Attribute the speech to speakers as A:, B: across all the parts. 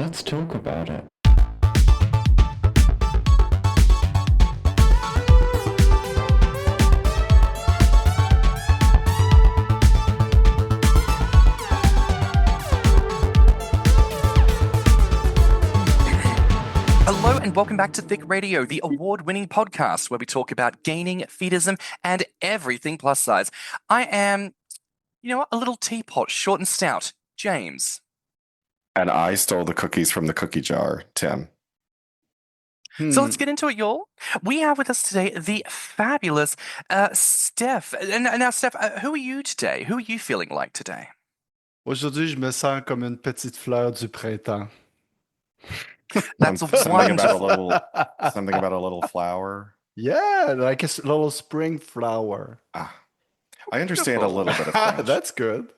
A: Let's talk about it.
B: Hello and welcome back to Thicc Radio, the award-winning podcast where we talk about gaining, fetishism, and everything plus size. I am, a little teapot, short and stout, James.
C: And I stole the cookies from the cookie jar, Tim.
B: So let's get into it, y'all. We have with us today the fabulous Stef. And now, Stef, who are you today? Who are you feeling like today?
D: Aujourd'hui, je me sens comme une petite fleur du printemps.
B: That's
C: something
B: wonderful.
C: Something about a little flower.
D: Yeah, like a little spring flower.
C: I understand a little bit of French.
D: That's good.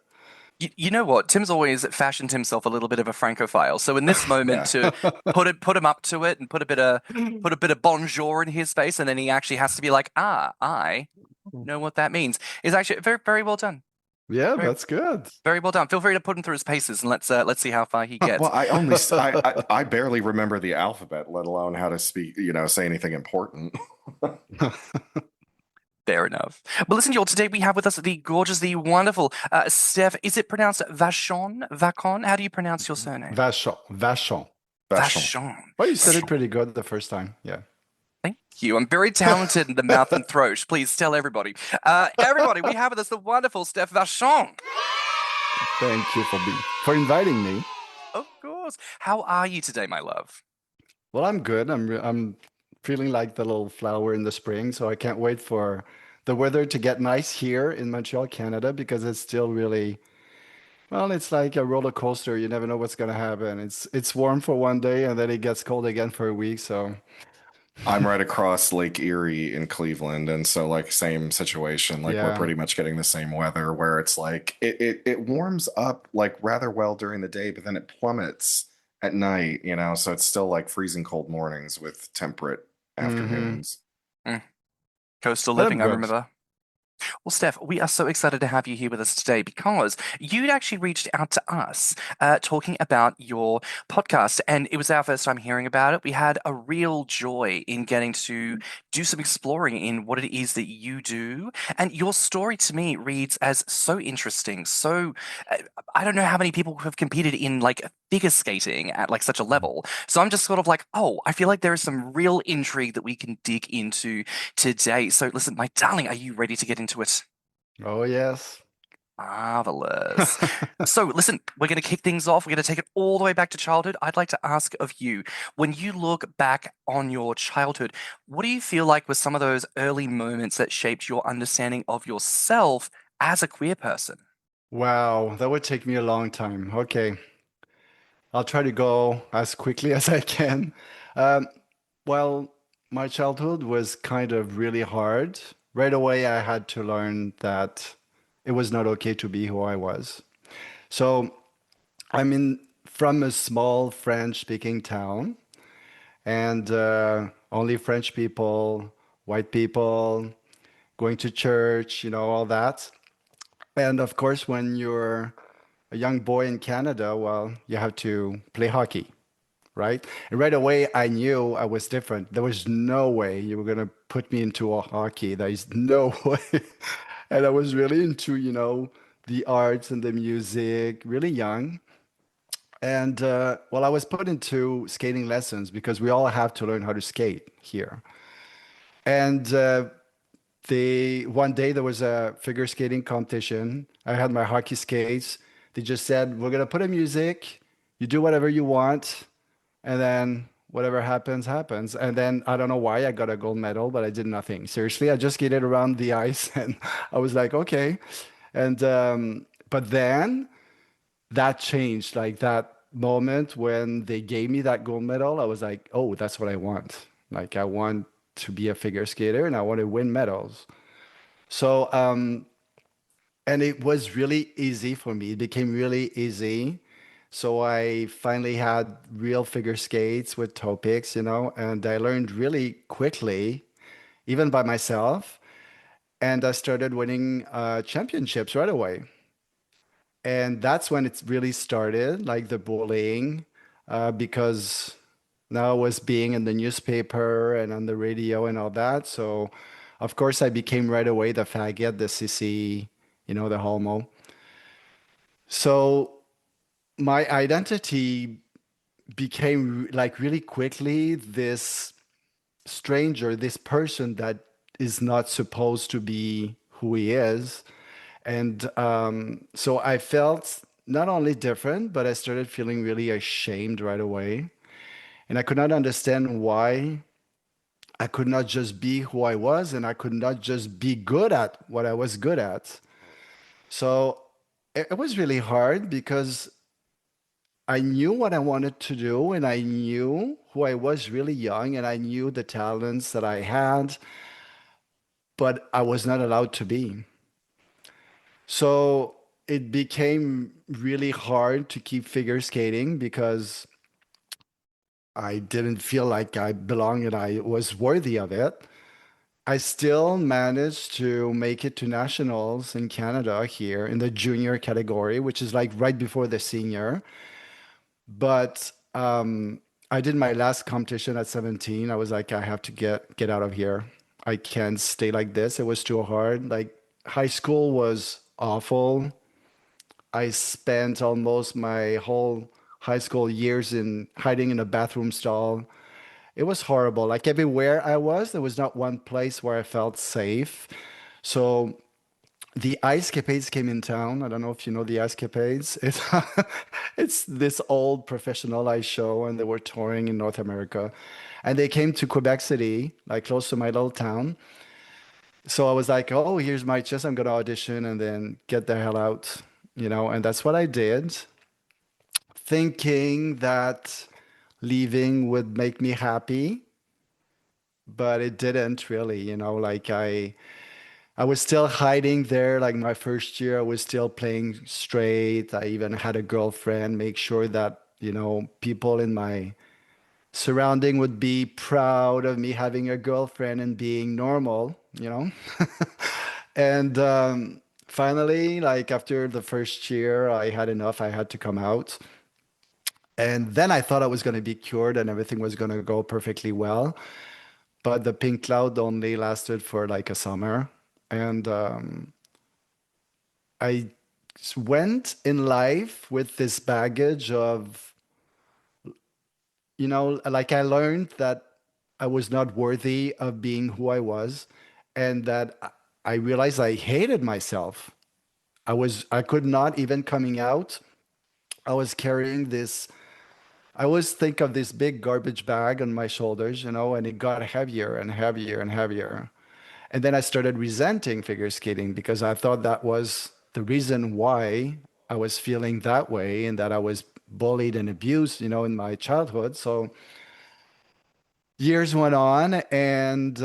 B: You know what? Tim's always fashioned himself a little bit of a Francophile. So in this moment, to put him up to it and put a bit of bonjour in his face, and then he actually has to be like, I know what that means. Is actually very, very well done.
D: Yeah, that's good.
B: Very well done. Feel free to put him through his paces, and let's see how far he gets.
C: Well, I barely remember the alphabet, let alone how to speak. Say anything important.
B: Fair enough. Well, listen, y'all. Today we have with us the gorgeous, the wonderful Stef. Is it pronounced Vachon? Vachon? How do you pronounce your surname?
D: Vachon.
B: Vachon.
D: Well, you said it pretty good the first time. Yeah.
B: Thank you. I'm very talented in the mouth and throat. Please tell everybody. Everybody, we have with us the wonderful Stef Vachon.
D: Thank you for inviting me.
B: Of course. How are you today, my love?
D: Well, I'm good. I'm feeling like the little flower in the spring, so I can't wait for the weather to get nice here in Montreal, Canada, because it's still really, well, it's like a roller coaster. You never know what's going to happen. It's warm for one day and then it gets cold again for a week. So
C: I'm right across Lake Erie in Cleveland, and so like same situation. Like we're pretty much getting the same weather where it's like it warms up like rather well during the day, but then it plummets at night, so it's still like freezing cold mornings with temperate afternoons.
B: Coastal living, I remember. Well, Stef, we are so excited to have you here with us today because you'd actually reached out to us talking about your podcast, and it was our first time hearing about it. We had a real joy in getting to do some exploring in what it is that you do, and your story to me reads as so interesting. So I don't know how many people have competed in like figure skating at like such a level. So I'm just sort of like, I feel like there is some real intrigue that we can dig into today. So listen, my darling, are you ready to get into it?
D: Oh, yes.
B: Marvelous. So listen, we're going to kick things off. We're going to take it all the way back to childhood. I'd like to ask of you, when you look back on your childhood, what do you feel like were some of those early moments that shaped your understanding of yourself as a queer person?
D: Wow, that would take me a long time. Okay. I'll try to go as quickly as I can. Well, my childhood was kind of really hard. Right away, I had to learn that it was not okay to be who I was. So I'm from a small French-speaking town, and only French people, white people, going to church, all that. And of course, when you're a young boy in Canada, well, you have to play hockey, right? And right away, I knew I was different. There was no way you were going to put me into a hockey. There is no way. And I was really into, the arts and the music, really young. And well, I was put into skating lessons because we all have to learn how to skate here. And one day there was a figure skating competition. I had my hockey skates. They just said, we're going to put in music. You do whatever you want. And then whatever happens, happens. And then I don't know why I got a gold medal, but I did nothing. Seriously, I just skated around the ice and I was like, okay. And but then that changed, like that moment when they gave me that gold medal, I was like, oh, that's what I want. Like I want to be a figure skater and I want to win medals. So, and it was really easy for me. It became really easy. So I finally had real figure skates with toe picks, and I learned really quickly, even by myself. And I started winning championships right away. And that's when it really started, like the bullying. because now I was being in the newspaper and on the radio and all that. So, of course, I became right away the faggot, the sissy, the homo. So my identity became like really quickly this stranger, this person that is not supposed to be who he is. And so I felt not only different, but I started feeling really ashamed right away. And I could not understand why I could not just be who I was and I could not just be good at what I was good at. So it was really hard because I knew what I wanted to do and I knew who I was really young and I knew the talents that I had, but I was not allowed to be. So it became really hard to keep figure skating because I didn't feel like I belonged and I was worthy of it. I still managed to make it to nationals in Canada here in the junior category, which is like right before the senior. But I did my last competition at 17. I was like, I have to get out of here. I can't stay like this. It was too hard. Like high school was awful. I spent almost my whole high school years in hiding in a bathroom stall. It was horrible. Like everywhere I was, there was not one place where I felt safe. So the Ice Capades came in town. I don't know if you know the Ice Capades. It's this old professional ice show, and they were touring in North America. And they came to Quebec City, like close to my little town. So I was like, oh, here's my chance. I'm going to audition and then get the hell out. And that's what I did, thinking that leaving would make me happy, but it didn't really. Like I was still hiding there. Like my first year, I was still playing straight. I even had a girlfriend, make sure that people in my surrounding would be proud of me having a girlfriend and being normal. And finally, like after the first year, I had enough. I had to come out. And then I thought I was going to be cured and everything was going to go perfectly well. But the pink cloud only lasted for like a summer. And I went in life with this baggage of, like I learned that I was not worthy of being who I was, and that I realized I hated myself. I could not even coming out. I was carrying this, I always think of this big garbage bag on my shoulders, and it got heavier and heavier and heavier. And then I started resenting figure skating because I thought that was the reason why I was feeling that way and that I was bullied and abused, in my childhood. So years went on and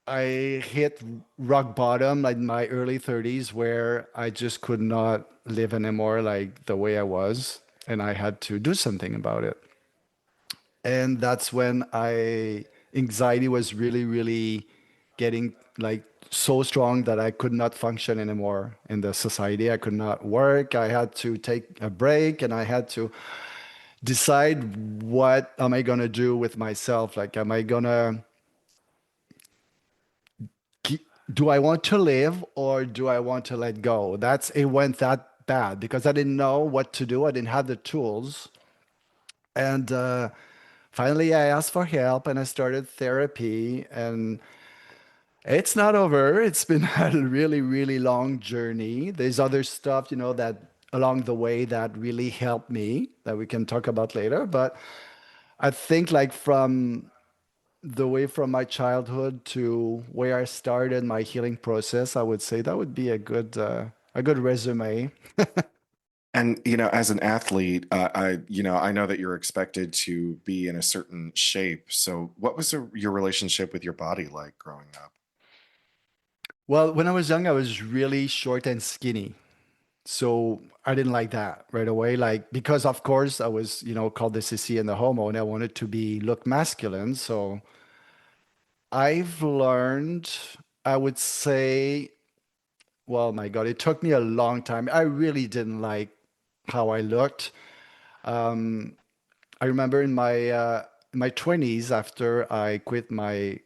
D: I hit rock bottom like my early 30s where I just could not live anymore like the way I was. And I had to do something about it. And that's when anxiety was really, really getting like so strong that I could not function anymore in the society. I could not work. I had to take a break and I had to decide what am I going to do with myself? Like, am I going to, do I want to live or do I want to let go? It went that bad because I didn't know what to do. I didn't have the tools. And finally, I asked for help and I started therapy. And it's not over. It's been a really, really long journey. There's other stuff, that along the way that really helped me that we can talk about later. But I think like from the way from my childhood to where I started my healing process, I would say that would be a good resume.
C: And as an athlete, I know that you're expected to be in a certain shape. So, what was your relationship with your body like growing up?
D: Well, when I was young, I was really short and skinny. So I didn't like that right away. Like, because of course I was, called the sissy and the homo, and I wanted to look masculine. So I've learned, I would say, well, my God, it took me a long time. I really didn't like how I looked. I remember in my 20s, after I quit my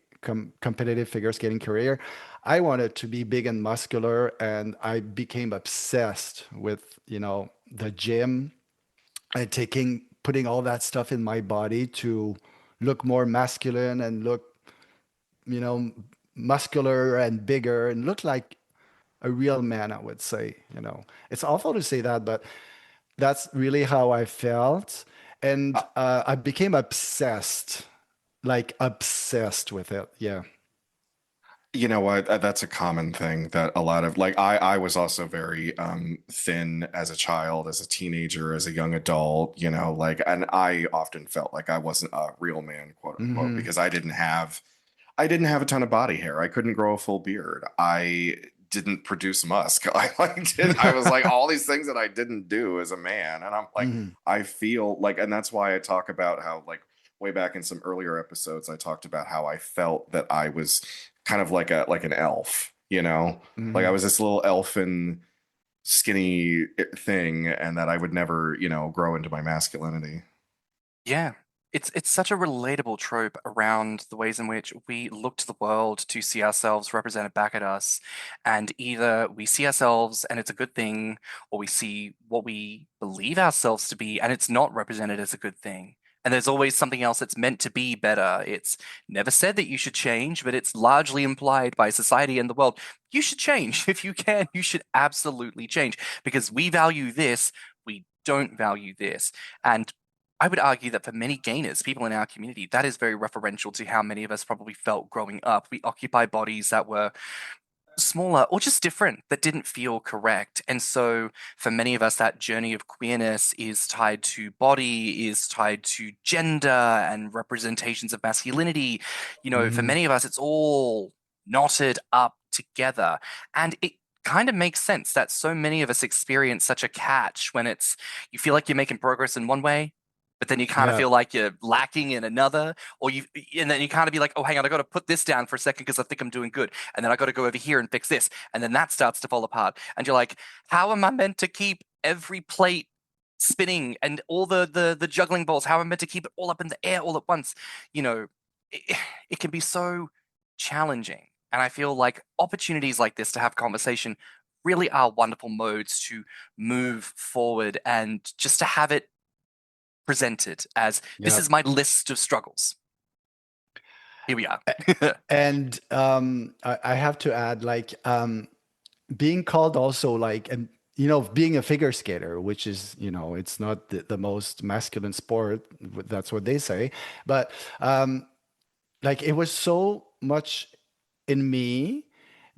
D: competitive figure skating career, I wanted to be big and muscular, and I became obsessed with, the gym and putting all that stuff in my body to look more masculine and look, you know, muscular and bigger and look like a real man, I would say. It's awful to say that, but that's really how I felt. And I became obsessed, like obsessed with it. Yeah.
C: You know what? That's a common thing that a lot of like I was also very thin as a child, as a teenager, as a young adult, like and I often felt like I wasn't a real man, quote unquote,
D: Hmm.
C: because I didn't have a ton of body hair. I couldn't grow a full beard. I didn't produce musk. I was like all these things that I didn't do as a man. And I'm like,
D: Hmm.
C: I feel like, and that's why I talk about how like way back in some earlier episodes, I talked about how I felt that I was kind of like an elf, like I
D: Hmm.
C: was this little elfin skinny thing and that I would never, grow into my masculinity.
B: Yeah. It's such a relatable trope around the ways in which we look to the world to see ourselves represented back at us. And either we see ourselves and it's a good thing, or we see what we believe ourselves to be and it's not represented as a good thing. And there's always something else that's meant to be better. It's never said that you should change, but it's largely implied by society and the world. You should change. If you can, you should absolutely change because we value this, we don't value this. And I would argue that for many gainers, people in our community, that is very referential to how many of us probably felt growing up. We occupy bodies that were smaller or just different, that didn't feel correct. And so for many of us, that journey of queerness is tied to body, is tied to gender and representations of masculinity. For
D: Hmm.
B: many of us, it's all knotted up together. And it kind of makes sense that so many of us experience such a catch when you feel like you're making progress in one way, but then you kind of
D: Yeah.
B: feel like you're lacking in another, and then you kind of be like, oh, hang on, I got to put this down for a second because I think I'm doing good, and then I got to go over here and fix this, and then that starts to fall apart, and you're like, how am I meant to keep every plate spinning and all the juggling balls? How am I meant to keep it all up in the air all at once? You know, it can be so challenging, and I feel like opportunities like this to have conversation really are wonderful modes to move forward and just to have it presented as this
D: Yeah.
B: is my list of struggles. Here we are.
D: And I have to add, like, being called also like, and being a figure skater, which is, it's not the most masculine sport. That's what they say. But like, it was so much in me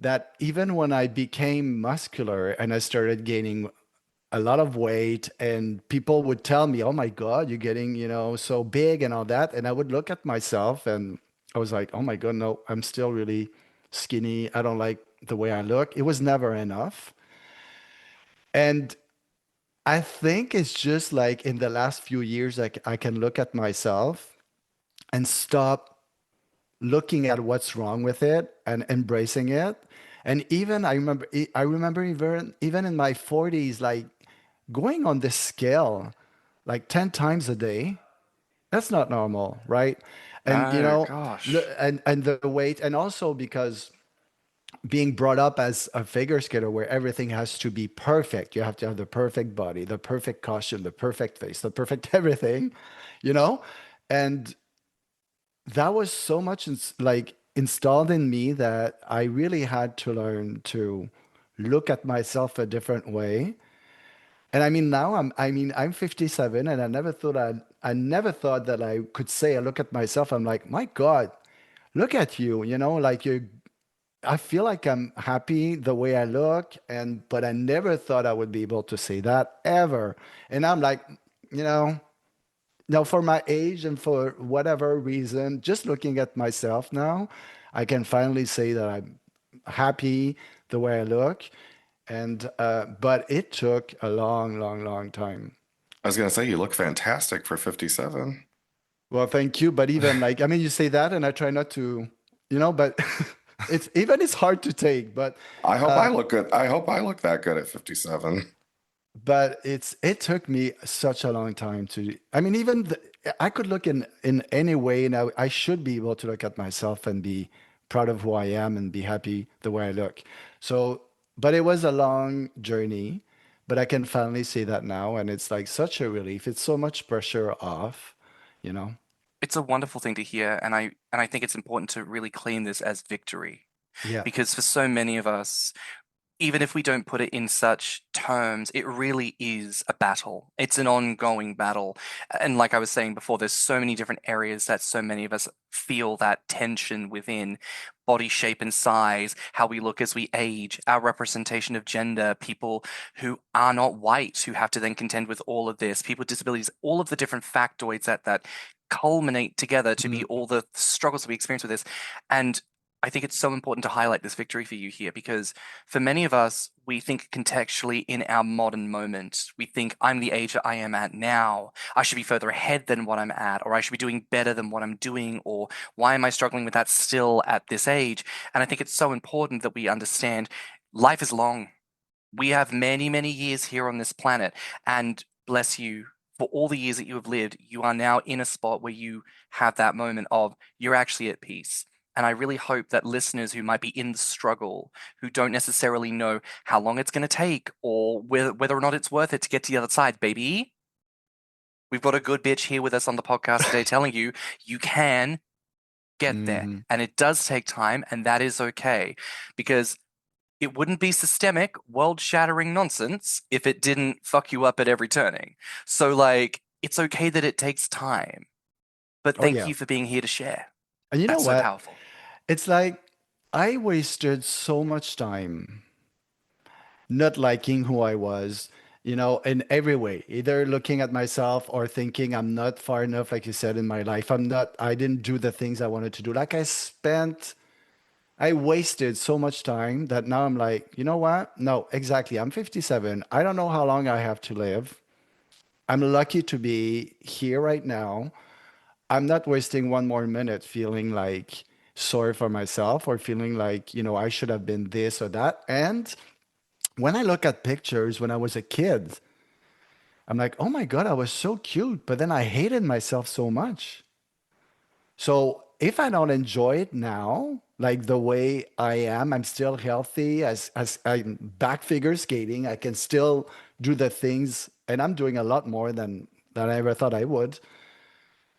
D: that even when I became muscular and I started gaining a lot of weight, and people would tell me, "Oh my God, you're getting, so big and all that." And I would look at myself and I was like, "Oh my God, no, I'm still really skinny. I don't like the way I look." It was never enough. And I think it's just like in the last few years, I can look at myself and stop looking at what's wrong with it and embracing it. And even I remember even in my 40s, like going on this scale like 10 times a day. That's not normal, right? And
B: Oh gosh.
D: and the weight, and also because being brought up as a figure skater where everything has to be perfect. You have to have the perfect body, the perfect costume, the perfect face, the perfect everything, you know? And that was so much like installed in me that I really had to learn to look at myself a different way. And I mean, now I'm 57, and I never thought that I could say, I look at myself, I'm like, my God, look at you, like I feel like I'm happy the way I look, but I never thought I would be able to say that ever. And I'm like, you know, now for my age and for whatever reason, just looking at myself now, I can finally say that I'm happy the way I look. And but it took a long, long, long time.
C: I was gonna say you look fantastic for 57.
D: Well, thank you. But even like, I mean, you say that, and I try not to, but it's hard to take. But
C: I hope I
D: uh,
C: look good. I hope I look that good at 57.
D: but it took me such a long time to. I mean, I could look in any way, and I should be able to look at myself and be proud of who I am and be happy the way I look. So, but it was a long journey, but I can finally say that now, and it's like such a relief. It's so much pressure off, you know.
B: It's a wonderful thing to hear, and I think it's important to really claim this as victory
D: Yeah.
B: because for so many of us, even if we don't put it in such terms, it really is a battle. It's an ongoing battle. And like I was saying before, there's so many different areas that so many of us feel that tension within body shape and size, how we look as we age, our representation of gender, people who are not white who have to then contend with all of this, people with disabilities, all of the different factoids that culminate together to be all the struggles that we experience with this. And I think it's so important to highlight this victory for you here because for many of us, we think contextually in our modern moment. We think, I'm the age that I am at now. I should be further ahead than what I'm at, or I should be doing better than what I'm doing, or why am I struggling with that still at this age? And I think it's so important that we understand life is long. We have many, many years here on this planet. And bless you, for all the years that you have lived, you are now in a spot where you have that moment of you're actually at peace. And I really hope that listeners who might be in the struggle, who don't necessarily know how long it's going to take or whether or not it's worth it to get to the other side, baby, we've got a good bitch here with us on the podcast today telling you you can get there. And it does take time, and that is okay because it wouldn't be systemic, world-shattering nonsense if it didn't fuck you up at every turning. So, like, it's okay that it takes time. But
D: Oh
B: thank
D: yeah.
B: you for being here to share.
D: And you know
B: That's so
D: what?
B: powerful.
D: It's like I wasted so much time not liking who I was, in every way, either looking at myself or thinking I'm not far enough, like you said, in my life. I didn't do the things I wanted to do. Like I wasted so much time that now I'm like, you know what? No, exactly. I'm 57. I don't know how long I have to live. I'm lucky to be here right now. I'm not wasting one more minute feeling like sorry for myself or feeling like, I should have been this or that. And when I look at pictures when I was a kid, I'm like, oh my God, I was so cute. But then I hated myself so much. So if I don't enjoy it now, like the way I am, I'm still healthy as I'm back figure skating. I can still do the things, and I'm doing a lot more than I ever thought I would.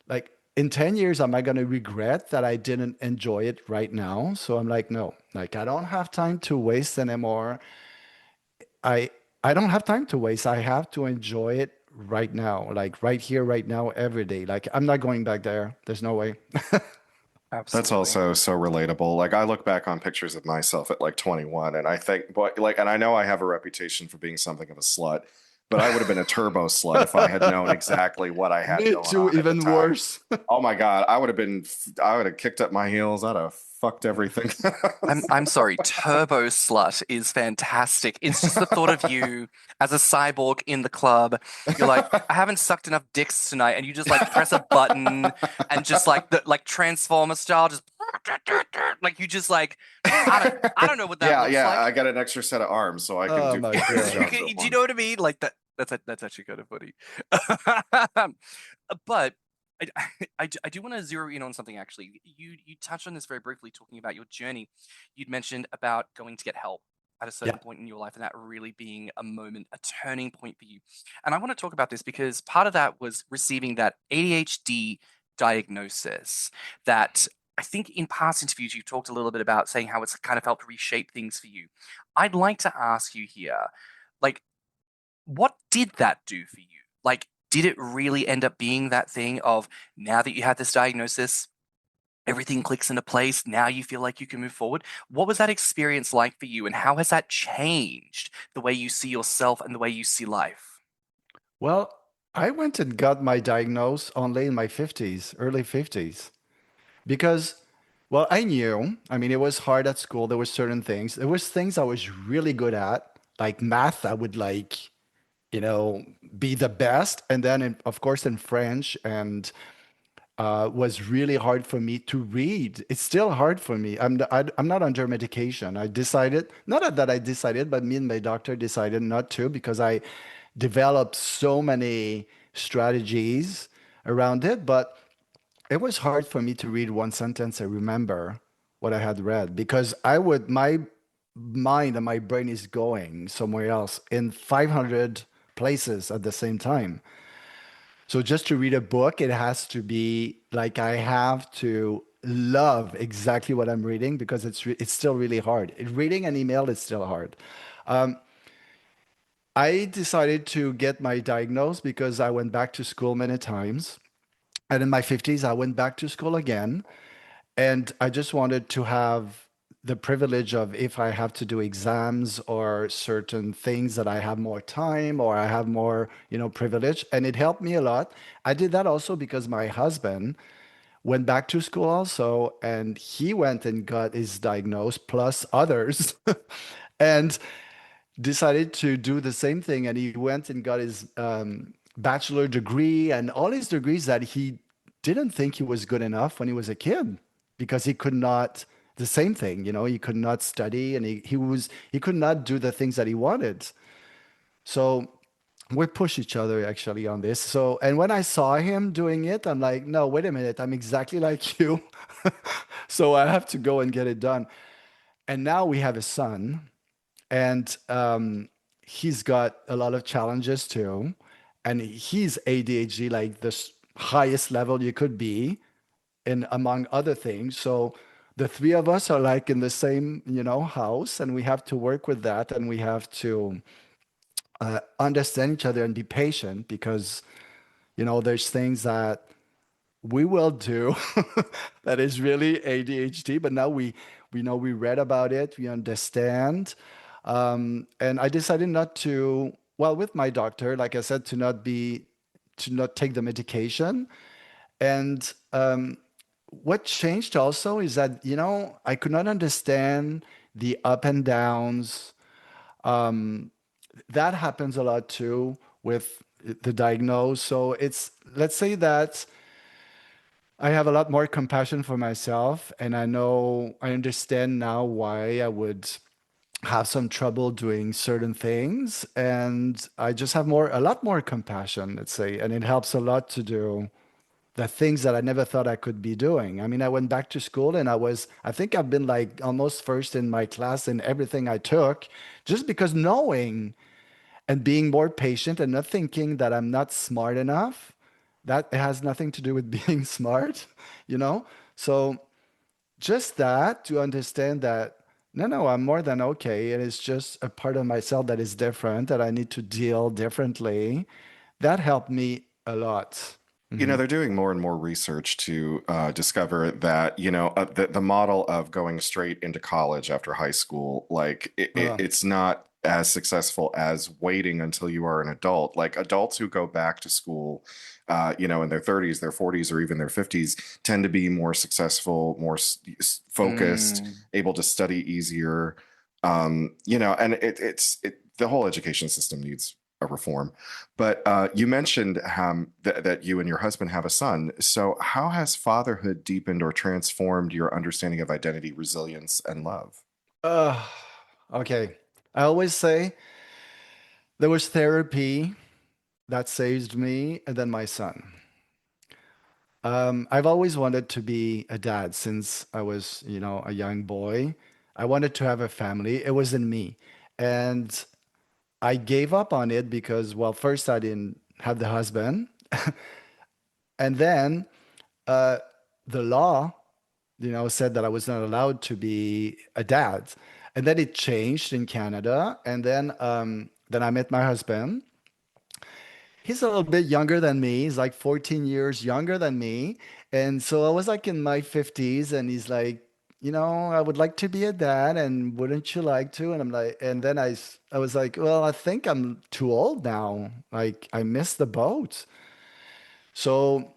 D: Like in 10 years, am I going to regret that I didn't enjoy it right now? So I'm like, no, like I don't have time to waste anymore. I I don't have time to waste. I have to enjoy it right now, like right here, right now, every day. Like I'm not going back there. There's no way.
C: That's
B: Absolutely.
C: also so relatable. Like I look back on pictures of myself at like 21 and I think, boy, like, and I know I have a reputation for being something of a slut, but I would have been a turbo slut if I had known exactly what I had
D: Me
C: going
D: too,
C: on at the
D: even
C: time.
D: worse.
C: Oh my God, I would have kicked up my heels. I'd have fucked everything.
B: I'm sorry, Turbo Slut is fantastic. It's just the thought of you as a cyborg in the club. You're like, I haven't sucked enough dicks tonight, and you just like press a button and just like the like Transformer style, just like you just like I don't know what that
C: Yeah,
B: looks
C: yeah,
B: like.
C: I got an extra set of arms so I can
D: Oh
C: do
D: my
C: both
D: God.
C: jobs at
B: Do you know
C: once.
B: what I mean? Like that's actually kind of funny. But I do want to zero in on something actually. You touched on this very briefly, talking about your journey. You'd mentioned about going to get help at a
D: Yeah.
B: certain point in your life, and that really being a moment, a turning point for you. And I want to talk about this because part of that was receiving that ADHD diagnosis that I think in past interviews you've talked a little bit about saying how it's kind of helped reshape things for you. I'd like to ask you here, like, what did that do for you? Like, did it really end up being that thing of now that you have this diagnosis, everything clicks into place, now you feel like you can move forward? What was that experience like for you, and how has that changed the way you see yourself and the way you see life?
D: Well, I went and got my diagnosis only in my 50s, early 50s, because, well, I knew, I mean, it was hard at school. There were certain things. There was things I was really good at, like math. I would like, you know, be the best. And then, of course, in French and was really hard for me to read. It's still hard for me. I'm not under medication. I decided, not that I decided, but me and my doctor decided not to because I developed so many strategies around it, but it was hard for me to read one sentence and remember what I had read because my mind and my brain is going somewhere else in 500 places at the same time. So just to read a book, it has to be like I have to love exactly what I'm reading because it's still really hard. Reading an email is still hard. Um, I decided to get my diagnosis because I went back to school many times. And in my 50s, I went back to school again. And I just wanted to have the privilege of if I have to do exams or certain things that I have more time or I have more, privilege. And it helped me a lot. I did that also because my husband went back to school also, and he went and got his diagnosis plus others. And decided to do the same thing, and he went and got his bachelor degree and all his degrees that he didn't think he was good enough when he was a kid because he could not the same thing, he could not study and he could not do the things that he wanted. So we push each other actually on this. So, and when I saw him doing it, I'm like, no, wait a minute, I'm exactly like you. So I have to go and get it done. And now we have a son, and he's got a lot of challenges too, and he's ADHD like the highest level you could be, in among other things. So the three of us are like in the same house, and we have to work with that, and we have to understand each other and be patient because there's things that we will do that is really ADHD, but now we know, we read about it, we understand. And I decided not to, well, with my doctor, like I said, to not take the medication. And what changed also is that, I could not understand the up and downs. That happens a lot too with the diagnose. So let's say that I have a lot more compassion for myself, and I understand now why I would have some trouble doing certain things, and I just have a lot more compassion, let's say, and it helps a lot to do the things that I never thought I could be doing. I mean, I went back to school and I think I've been like almost first in my class in everything I took, just because knowing and being more patient and not thinking that I'm not smart enough, that has nothing to do with being smart, you know? So just that to understand that, no, I'm more than okay. It is just a part of myself that is different, that I need to deal differently. That helped me a lot.
C: They're doing more and more research to discover that, the model of going straight into college after high school, like it's not as successful as waiting until you are an adult. Like adults who go back to school, in their 30s, their 40s, or even their 50s tend to be more successful, more focused, able to study easier. And the whole education system needs a reform. But you mentioned that you and your husband have a son. So how has fatherhood deepened or transformed your understanding of identity, resilience, and love?
D: Okay. I always say there was therapy that saved me and then my son. I've always wanted to be a dad since I was, a young boy. I wanted to have a family. It was in me. And I gave up on it because, well, first I didn't have the husband. And then the law, said that I was not allowed to be a dad. And then it changed in Canada. And then I met my husband. He's a little bit younger than me. He's like 14 years younger than me. And so I was like in my 50s, and he's like, I would like to be a dad, and wouldn't you like to? And I'm like, and then I was like, well, I think I'm too old now. Like I missed the boat. So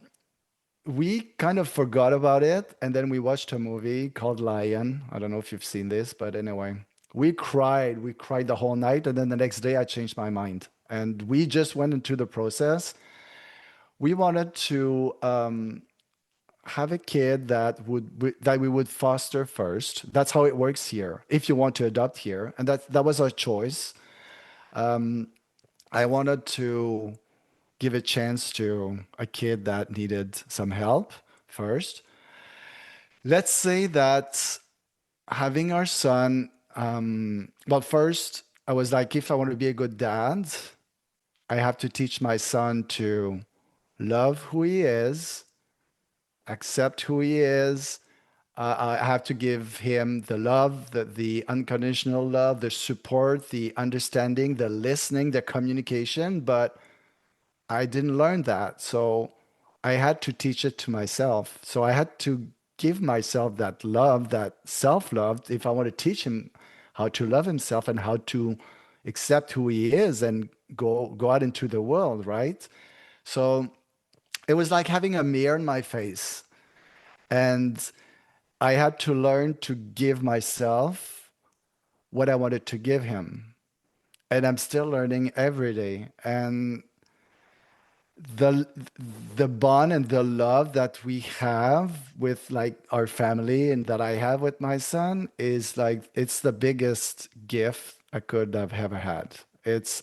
D: we kind of forgot about it. And then we watched a movie called Lion. I don't know if you've seen this, but anyway, we cried. We cried the whole night. And then the next day I changed my mind. And we just went into the process. We wanted to have a kid that we would foster first. That's how it works here. If you want to adopt here, and that was our choice. I wanted to give a chance to a kid that needed some help first. Let's say that having our son, well, first, I was like, if I want to be a good dad, I have to teach my son to love who he is, accept who he is. I have to give him the love, the unconditional love, the support, the understanding, the listening, the communication. But I didn't learn that. So I had to teach it to myself. So I had to give myself that love, that self love, if I want to teach him how to love himself and how to accept who he is and go out into the world, right? So it was like having a mirror in my face. And I had to learn to give myself what I wanted to give him. And I'm still learning every day. And the the bond and the love that we have with like our family and that I have with my son is like it's the biggest gift I could have ever had. It's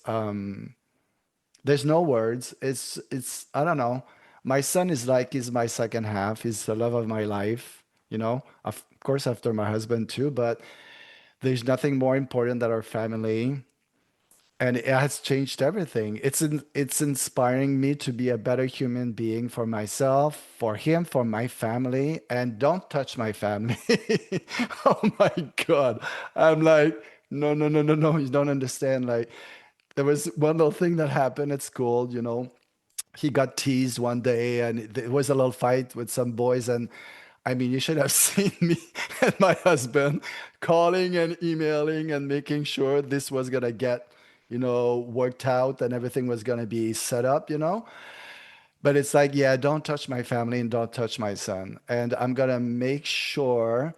D: there's no words. It's I don't know. My son is like he's my second half. He's the love of my life, you know. Of course after my husband too, but there's nothing more important than our family, and it has changed everything. It's inspiring me to be a better human being for myself, for him, for my family, and don't touch my family. Oh my God. I'm like, no, no, no, no, no. You don't understand. Like, there was one little thing that happened at school, you know. He got teased one day and there was a little fight with some boys, and I mean, you should have seen me and my husband calling and emailing and making sure this was gonna get, you know, worked out and everything was gonna be set up, you know. But it's like, yeah, don't touch my family and don't touch my son, and I'm gonna make sure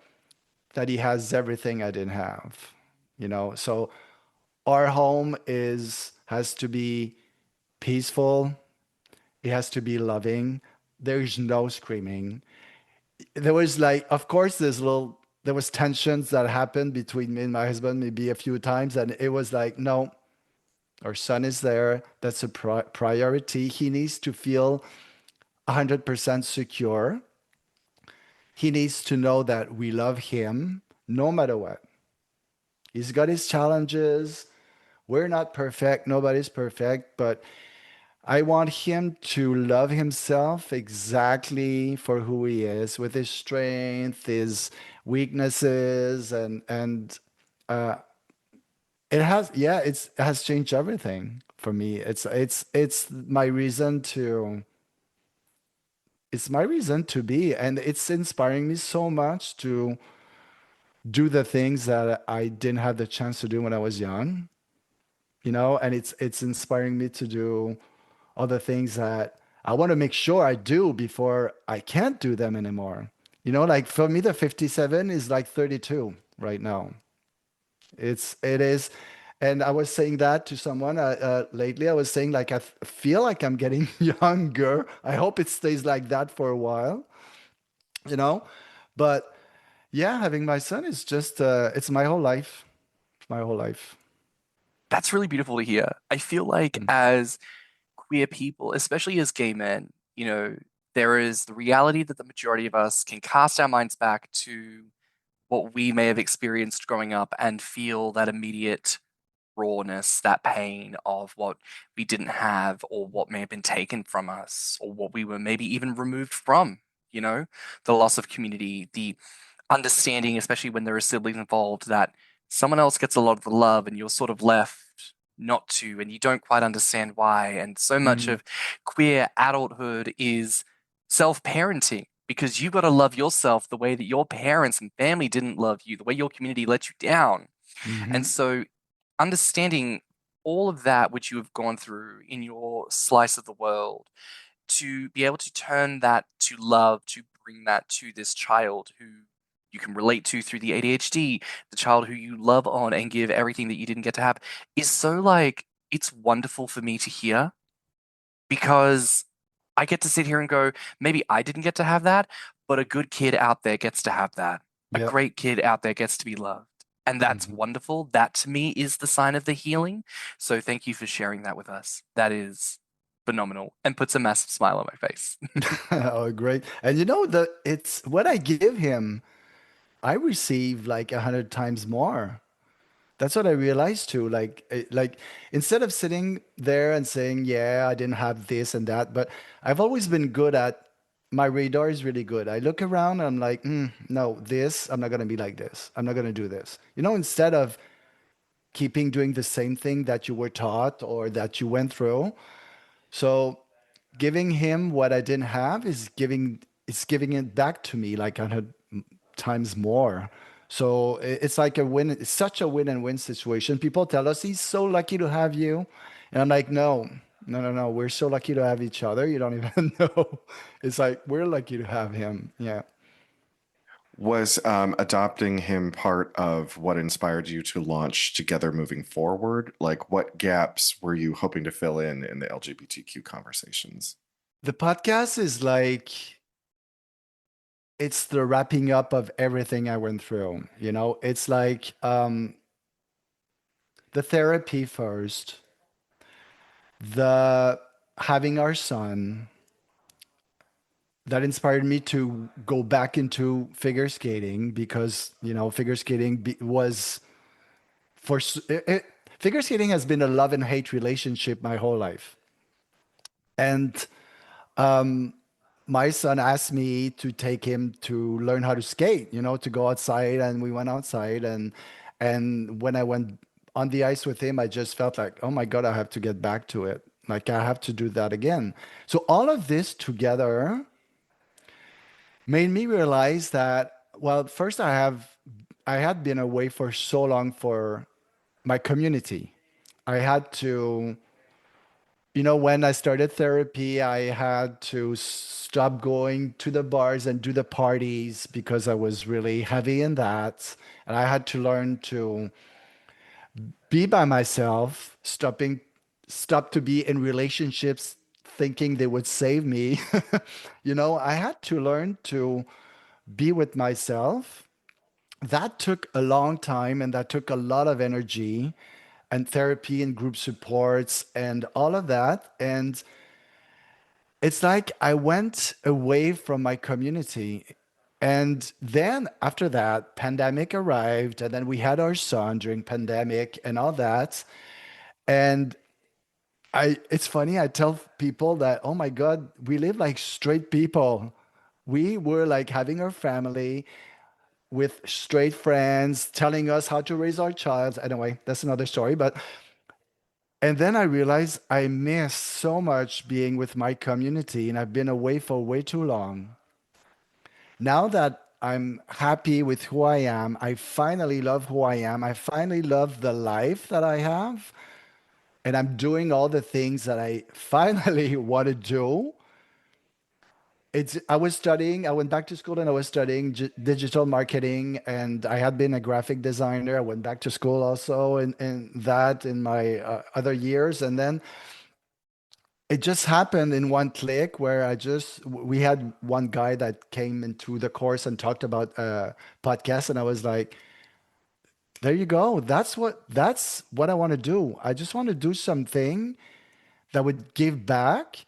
D: that he has everything I didn't have, you know. So our home is has to be peaceful. It has to be loving. There's no screaming. There was like, of course, there was tensions that happened between me and my husband maybe a few times, and it was like, no, our son is there. That's a priority. He needs to feel 100% secure. He needs to know that we love him no matter what. He's got his challenges. We're not perfect. Nobody's perfect, but I want him to love himself exactly for who he is, with his strength, his weaknesses, and uh, it has, yeah, it has changed everything for me. It's my reason to it's my reason to be, and it's inspiring me so much to do the things that I didn't have the chance to do when I was young, you know, and it's inspiring me to do other things that I want to make sure I do before I can't do them anymore. You know, like for me, the 57 is like 32 right now. It is. And I was saying that to someone lately. I was saying like, feel like I'm getting younger. I hope it stays like that for a while, you know? But yeah, having my son is just, it's my whole life. My whole life.
B: That's really beautiful to hear. I feel like as queer people, especially as gay men, there is the reality that the majority of us can cast our minds back to what we may have experienced growing up and feel that immediate rawness, that pain of what we didn't have or what may have been taken from us or what we were maybe even removed from, the loss of community, the understanding, especially when there are siblings involved, that someone else gets a lot of the love and you're sort of left not to, and you don't quite understand why. And so much
D: Mhm.
B: of queer adulthood is self-parenting because you've got to love yourself the way that your parents and family didn't love you, the way your community let you down. And
D: Mhm.
B: so understanding all of that which you have gone through in your slice of the world, to be able to turn that to love, to bring that to this child who you can relate to through the ADHD, the child who you love on and give everything that you didn't get to have, is so like, it's wonderful for me to hear because I get to sit here and go, maybe I didn't get to have that, but a good kid out there gets to have that. A
D: Yep.
B: great kid out there gets to be loved. And that's wonderful. That to me is the sign of the healing. So thank you for sharing that with us. That is phenomenal and puts a massive smile on my face.
D: Oh, great. And it's what I give him, I receive like 100 times more. That's what I realized too. Like instead of sitting there and saying, "Yeah, I didn't have this and that," but I've always been good at my radar is really good. I look around and I'm like, no, this I'm not gonna be like this. I'm not gonna do this. Instead of keeping doing the same thing that you were taught or that you went through. So giving him what I didn't have is giving it back to me like 100 times more. So it's like a win. It's such a win and win situation. People tell us he's so lucky to have you, and I'm like, no, no, no, no. We're so lucky to have each other. You don't even know. It's like we're lucky to have him. Yeah.
C: Was adopting him part of what inspired you to launch Together Moving Forward? Like, what gaps were you hoping to fill in the LGBTQ conversations?
D: The podcast is like, it's the wrapping up of everything I went through. It's like the therapy first, the having our son, that inspired me to go back into figure skating because figure skating was figure skating has been a love and hate relationship my whole life. And my son asked me to take him to learn how to skate, to go outside, and we went outside, and when I went on the ice with him, I just felt like, oh my God, I have to get back to it. Like I have to do that again. So all of this together made me realize that, well, first I had been away for so long for my community. I had to, when I started therapy, I had to stop going to the bars and do the parties because I was really heavy in that. And I had to learn to be by myself, stop to be in relationships thinking they would save me. I had to learn to be with myself. That took a long time and that took a lot of energy and therapy and group supports and all of that. And it's like I went away from my community. And then after that, pandemic arrived, and then we had our son during pandemic and all that. And it's funny, I tell people that, oh my God, we live like straight people. We were like having our family with straight friends telling us how to raise our child. Anyway, that's another story. And then I realized I miss so much being with my community, and I've been away for way too long. Now that I'm happy with who I am, I finally love who I am. I finally love the life that I have, and I'm doing all the things that I finally want to do. I was studying, I went back to school and I was studying digital marketing, and I had been a graphic designer. I went back to school also in my other years. And then it just happened in one click where we had one guy that came into the course and talked about podcasts. And I was like, there you go. That's what I want to do. I just want to do something that would give back.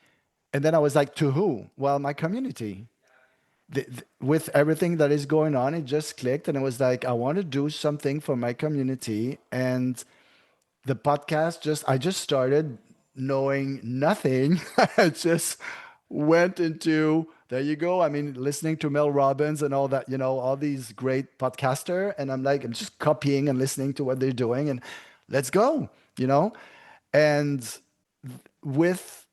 D: And then I was like, to who? Well, my community. With everything that is going on, it just clicked. And it was like, I want to do something for my community. And the podcast, I just started knowing nothing. I just went into, there you go. I mean, listening to Mel Robbins and all that, all these great podcaster. And I'm like, I'm just copying and listening to what they're doing, and let's go. And with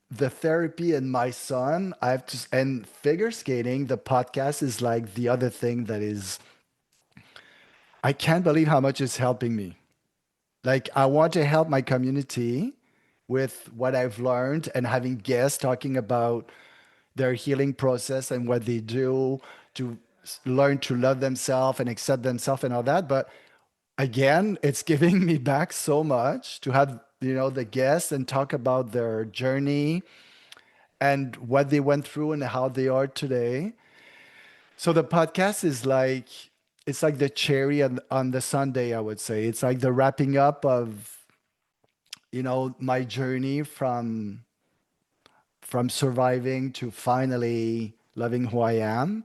D: the therapy and my son, and figure skating, the podcast is like the other thing that is, I can't believe how much it's helping me. Like, I want to help my community with what I've learned, and having guests talking about their healing process and what they do to learn to love themselves and accept themselves and all that. But again, it's giving me back so much to have, the guests and talk about their journey and what they went through and how they are today. So the podcast is like, it's like the cherry on the sundae, I would say. It's like the wrapping up of, my journey from surviving to finally loving who I am.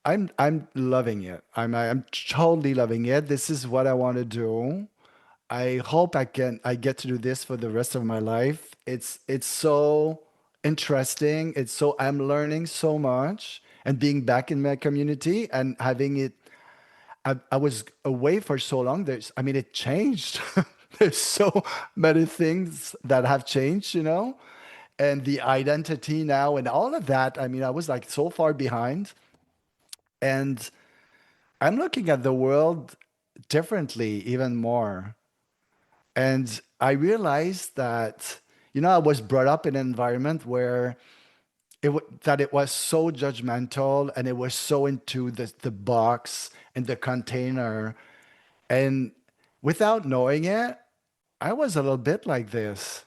D: I'm loving it. I'm totally loving it. This is what I want to do. I hope I get to do this for the rest of my life. It's so interesting. I'm learning so much and being back in my community and having it. I was away for so long. It changed. There's so many things that have changed, and the identity now and all of that. I was like so far behind, and I'm looking at the world differently, even more. And I realized that, I was brought up in an environment where that it was so judgmental and it was so into the box and the container. And without knowing it, I was a little bit like this.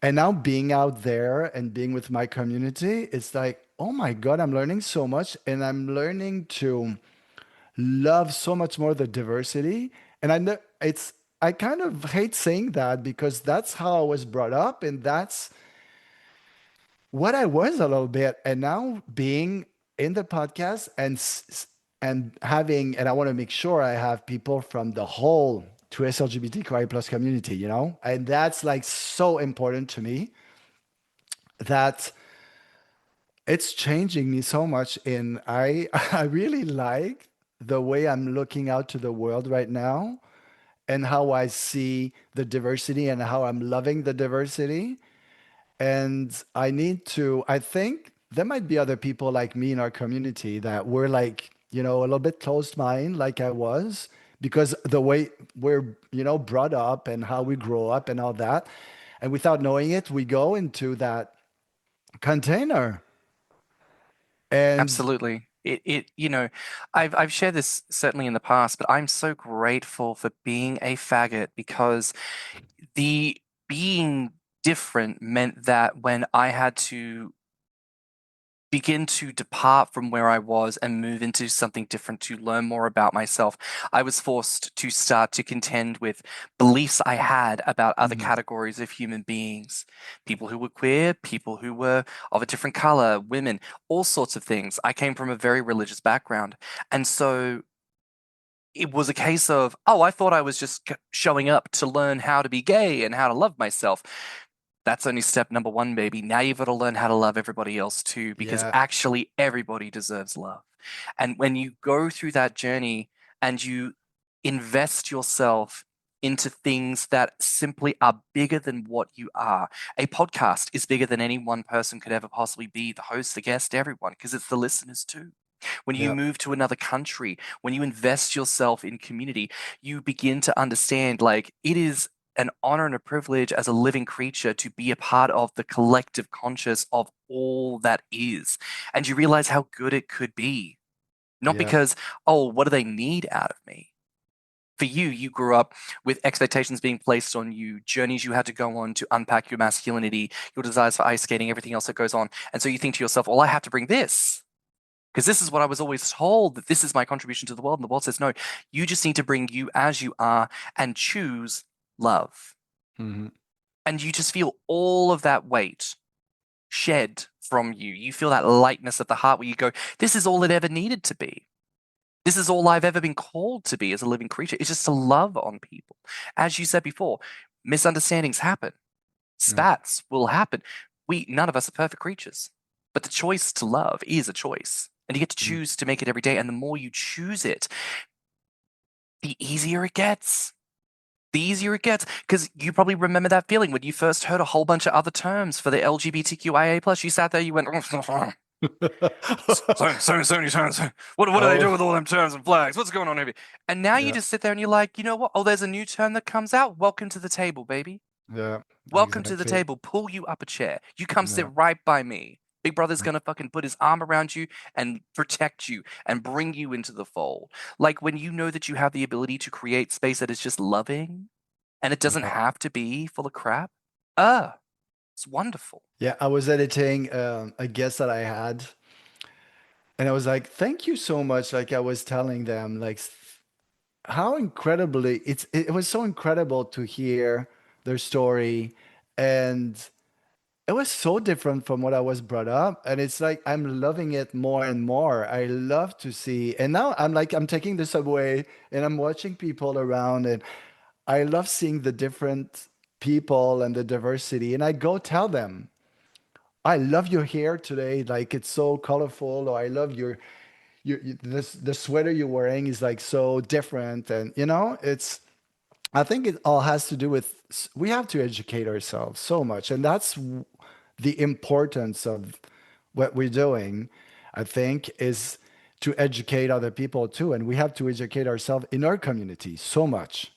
D: And now being out there and being with my community, it's like, oh my God, I'm learning so much. And I'm learning to love so much more the diversity. And I kind of hate saying that because that's how I was brought up and that's what I was a little bit. And now being in the podcast and having, and I want to make sure I have people from the whole 2S LGBTQI plus community, and that's like so important to me that it's changing me so much. And I really like the way I'm looking out to the world right now and how I see the diversity and how I'm loving the diversity. And I think there might be other people like me in our community that we're like, a little bit closed mind, like I was, because the way we're, brought up and how we grow up and all that. And without knowing it, we go into that container. And
B: Absolutely. I've shared this certainly in the past, but I'm so grateful for being a faggot because the being different meant that when I had to begin to depart from where I was and move into something different to learn more about myself, I was forced to start to contend with beliefs I had about other
D: Mhm.
B: categories of human beings. People who were queer, people who were of a different color, women, all sorts of things. I came from a very religious background. And so it was a case of, oh, I thought I was just showing up to learn how to be gay and how to love myself. That's only step number one, baby. Now you've got to learn how to love everybody else too, because
D: Yeah,
B: actually everybody deserves love. And when you go through that journey and you invest yourself into things that simply are bigger than what you are, a podcast is bigger than any one person could ever possibly be, the host, the guest, everyone, because it's the listeners too. When you
D: yeah,
B: move to another country, when you invest yourself in community, you begin to understand like it is an honor and a privilege as a living creature to be a part of the collective conscious of all that is. And you realize how good it could be. Not
D: yeah,
B: because, oh, what do they need out of me? For you, you grew up with expectations being placed on you, journeys you had to go on to unpack your masculinity, your desires for ice skating, everything else that goes on. And so you think to yourself, well, I have to bring this because this is what I was always told that this is my contribution to the world. And the world says, no, you just need to bring you as you are and choose love.
D: hmm,
B: And you just feel all of that weight shed from you. You feel that lightness of the heart where you go, this is all it ever needed to be. This is all I've ever been called to be as a living creature. It's just to love on people. As you said before, misunderstandings happen.
D: yeah,
B: Spats will happen. None of us are perfect creatures, but the choice to love is a choice. And you get to
D: mm,
B: choose to make it every day. And the more you choose it, the easier it gets. The easier it gets, because you probably remember that feeling when you first heard a whole bunch of other terms for the LGBTQIA plus. You sat there, you went, so many terms. What do they do
D: oh,
B: with all them terms and flags? What's going on here? And now you
D: yeah,
B: just sit there and you're like, you know what? Oh, there's a new term that comes out. Welcome to the table, baby.
D: yeah,
B: Welcome to the
D: exactly.
B: table. Pull you up a chair. You come sit
D: Yeah,
B: right by me. Big Brother's
D: yeah,
B: gonna fucking put his arm around you and protect you and bring you into the fold. Like when you know that you have the ability to create space that is just loving and it doesn't
D: yeah.
B: have to be full of crap. Uh, it's wonderful.
D: Yeah, I was editing a guest that I had, And I was like, thank you so much. Like I was telling them, like how incredibly it was so incredible to hear their story. And it was so different from what I was brought up. And it's like I'm loving it more and more. I love to see. And now I'm like, I'm taking the subway and I'm watching people around, and I love seeing the different people and the diversity. And I go tell them, I love your hair today. Like it's so colorful. Or I love this the sweater you're wearing is like so different. And it's I think it all has to do with we have to educate ourselves so much. And that's the importance of what we're doing, I think, is to educate other people too. And we have to educate ourselves in our community so much.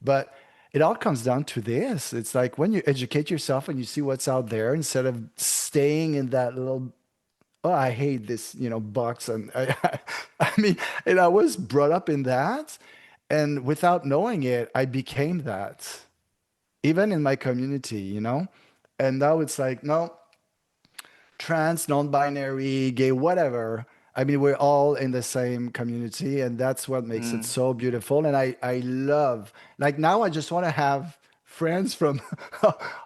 D: But it all comes down to this. It's like when you educate yourself and you see what's out there instead of staying in that little, oh, I hate this, box. And I mean, and I was brought up in that. And without knowing it, I became that, even in my community. And now it's like, no, trans, non-binary, gay, whatever. I mean, we're all in the same community, and that's what makes it
B: Mm.
D: so beautiful. And I love, like now I just want to have friends from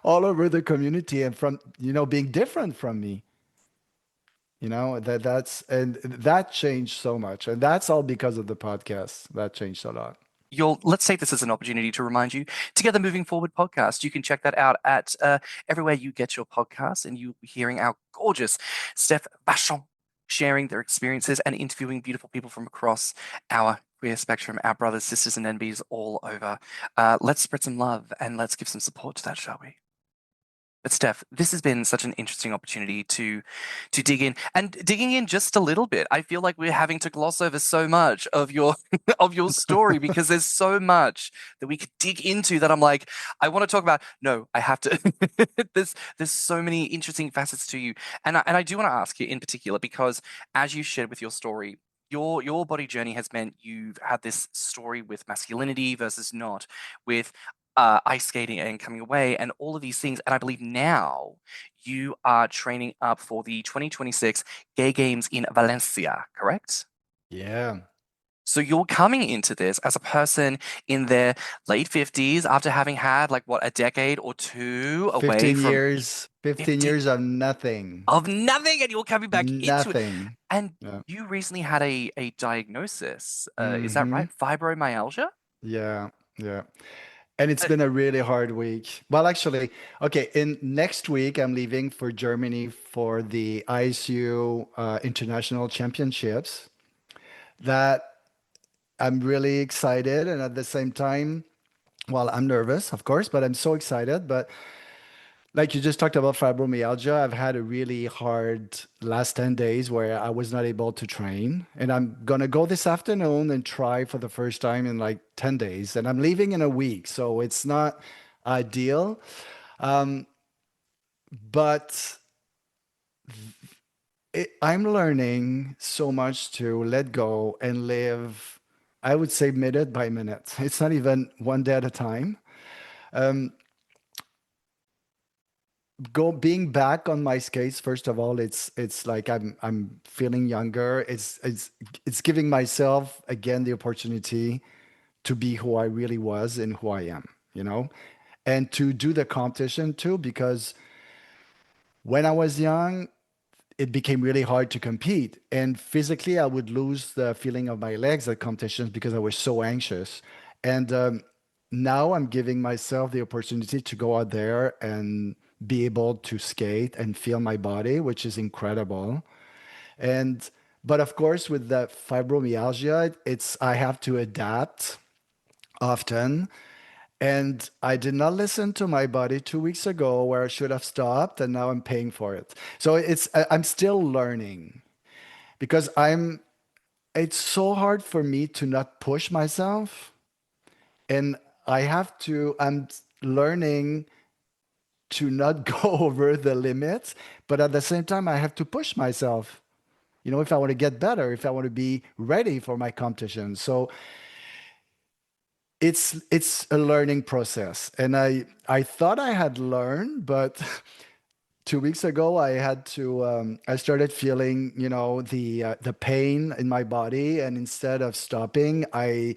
D: all over the community and from, being different from me. And that changed so much. And that's all because of the podcast. That changed a lot.
B: Let's take this as an opportunity to remind you, Together Moving Forward podcast. You can check that out at everywhere you get your podcasts, and you'll be hearing our gorgeous Stef Vachon sharing their experiences and interviewing beautiful people from across our queer spectrum, our brothers, sisters, and NBs all over. Let's spread some love and let's give some support to that, shall we? But Stef, this has been such an interesting opportunity to dig in, and digging in just a little bit. I feel like we're having to gloss over so much of your of your story because there's so much that we could dig into that I'm like, I want to talk about. No, I have to. There's so many interesting facets to you, and I do want to ask you in particular because as you shared with your story. Your body journey has meant you've had this story with masculinity versus not, with ice skating and coming away and all of these things. And I believe now you are training up for the 2026 Gay Games in Valencia, correct?
D: Yeah.
B: So you're coming into this as a person in their late 50s after having had like what, a decade or two away
D: 15
B: from
D: years, 15
B: 50
D: years of nothing.
B: of nothing, and you're coming back into it.
D: Nothing.
B: And
D: Yeah.
B: you recently had a diagnosis. Is that
D: Mm-hmm.
B: right? Fibromyalgia?
D: Yeah. Yeah. And it's been a really hard week. Well, actually, okay, in next week I'm leaving for Germany for the ISU International Championships. That I'm really excited, and at the same time, well, I'm nervous, of course, but I'm so excited. But like you just talked about fibromyalgia, I've had a really hard last 10 days where I was not able to train. And I'm gonna go this afternoon and try for the first time in like 10 days. And I'm leaving in a week, so it's not ideal. Um, but I'm learning so much to let go and live, I would say minute by minute. It's not even one day at a time. Um, being back on my skates, first of all, it's like I'm feeling younger. It's giving myself again the opportunity to be who I really was and who I am, and to do the competition too, because when I was young, it became really hard to compete. And physically, I would lose the feeling of my legs at competitions because I was so anxious. And now I'm giving myself the opportunity to go out there and be able to skate and feel my body, which is incredible. And but of course, with the fibromyalgia, it's I have to adapt often. And I did not listen to my body 2 weeks ago where I should have stopped, and now I'm paying for it. So I'm still learning because it's so hard for me to not push myself. And I'm learning to not go over the limits, but at the same time, I have to push myself, if I want to get better, if I want to be ready for my competition. So it's a learning process. And I thought I had learned, but 2 weeks ago, I had to. I started feeling, the pain in my body, and instead of stopping, I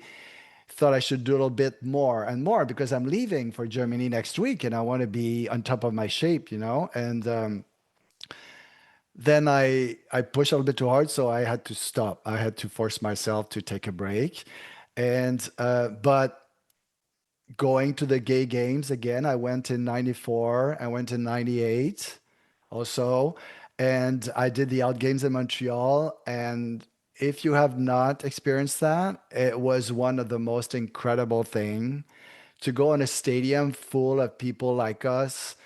D: thought I should do a little bit more and more because I'm leaving for Germany next week, and I want to be on top of my shape, And then I pushed a little bit too hard, so I had to stop. I had to force myself to take a break, and but going to the gay games again. I went in 94, I went in 98 also, and I did the out games in Montreal. And if you have not experienced that, it was one of the most incredible thing to go in a stadium full of people like us,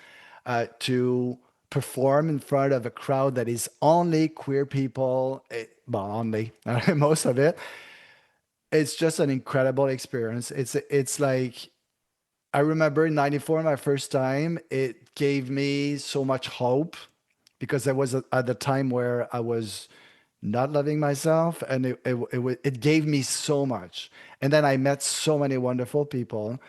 D: to perform in front of a crowd that is only queer people, well, only, most of it. It's just an incredible experience. It's like I remember in 94, my first time, it gave me so much hope because I was at the time where I was not loving myself, and it gave me so much. And then I met so many wonderful people.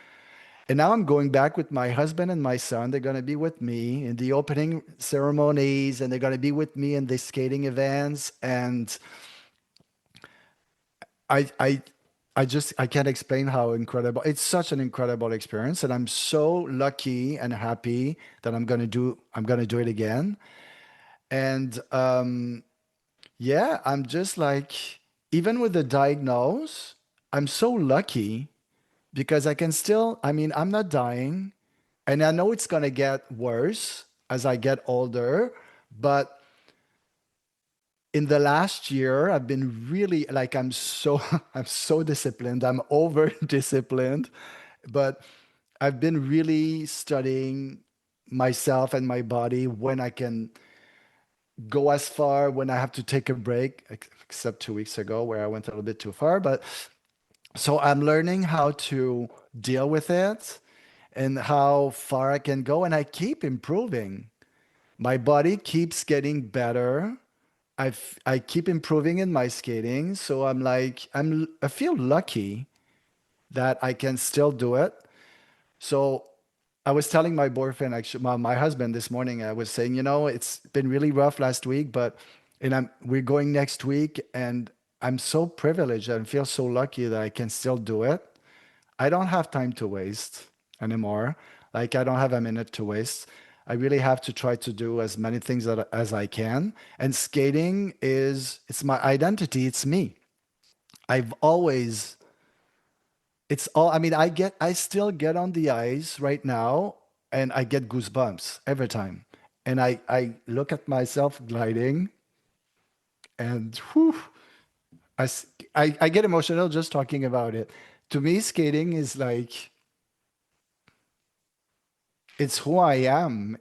D: And now I'm going back with my husband and my son. They're going to be with me in the opening ceremonies, and they're going to be with me in the skating events. And I, I, I can't explain how incredible. It's such an incredible experience, and I'm so lucky and happy that I'm gonna do it again. And yeah, I'm just like, even with the diagnose, I'm so lucky because I can still, I mean, I'm not dying, and I know it's gonna get worse as I get older, but in the last year, I've been really like, I'm so disciplined. I'm over disciplined, but I've been really studying myself and my body when I can go as far, when I have to take a break, except 2 weeks ago where I went a little bit too far. But so I'm learning how to deal with it and how far I can go, and I keep improving. My body keeps getting better. I keep improving in my skating, so I'm like, I feel lucky that I can still do it. So I was telling my boyfriend, actually, my husband this morning, I was saying, it's been really rough last week, but we're going next week, and I'm so privileged and feel so lucky that I can still do it. I don't have time to waste anymore. Like, I don't have a minute to waste. I really have to try to do as many things as I can. And skating it's my identity. It's me. I've always, it's all, I mean, I still get on the ice right now, and I get goosebumps every time. And I look at myself gliding, and whew, I get emotional just talking about it. To me, skating is like, it's who I am.